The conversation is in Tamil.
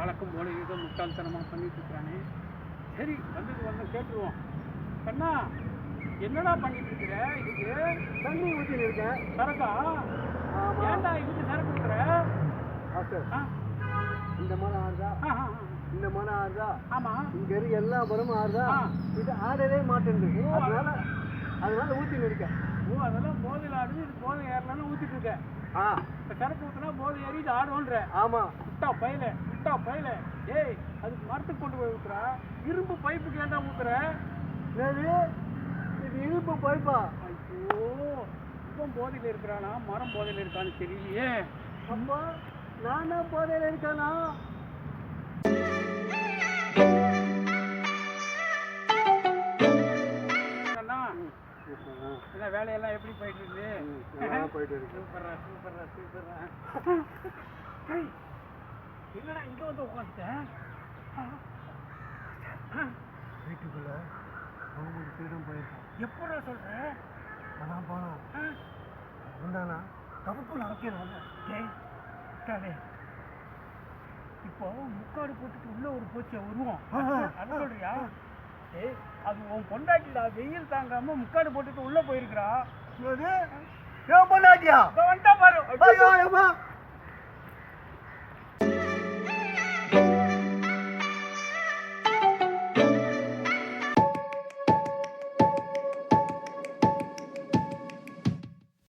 வழக்கம் போல ஏதோ முட்டாள்தனமாக பண்ணிட்டு இருக்கிறானே. சரி வந்து கேட்டுருவோம். கண்ணா என்னடா பண்ணிட்டு இருக்கிற? இதுக்கு தண்ணி ஊற்றின்னு இருக்கேன். சரக்கா? ஏன்டா இதுக்கு சரக்கு ஊத்துற? இந்த மரம் ஆறுதா, இந்த மரம் ஆறுதா, இங்க இருக்க எல்லா மரமும் ஆறுதா, இது ஆடவே மாட்டேங்குது. அதனால ஊற்றின்னு இருக்கேன். ஓ, அதெல்லாம் போதையில் ஆடுது, இது போதை ஏறலான்னு ஊற்றிட்டு இருக்கேன். இப்போ சரக்கு ஊற்றினா போதை ஏறி இது ஆடுன்ற. ஆமாம். விட்டா பயில ஏய், அதுக்கு மரத்துக்கு கொண்டு போய் ஊத்துறா. இரும்பு பைப்புக்கு ஏன்டா ஊத்துற? இது இரும்பு பைப்பா? ஐயோ, இவன் போதையில் இருக்கிறானா மரம் போதையில் இருக்கான்னு தெரியலையே. அப்பா நானா போதையில் இருக்கானா? என்ன வேலையெல்லாம் எப்படி போயிட்டு இருக்கு? சூப்பர்ரா. என்னடா இங்க வந்து உட்காந்துட்டேன்? வீட்டுக்குள்ள அவங்க திருடம் போயிருக்கான். எப்படா சொல்ற? அதான் போனான். இருந்தானா கவுப்பு நடக்கிறாங்க. இப்போ முக்காடு போட்டுட்டு உள்ள ஒரு பூச்சியை உருவம் அது சொல்றியா? அது உன் பொண்டாட்டிடா. வெயில் தாங்காம முக்காடு போட்டுட்டு உள்ள போயிருக்கிறா. ஏன் பொண்டாட்டியா? வந்துட்டா பாரு.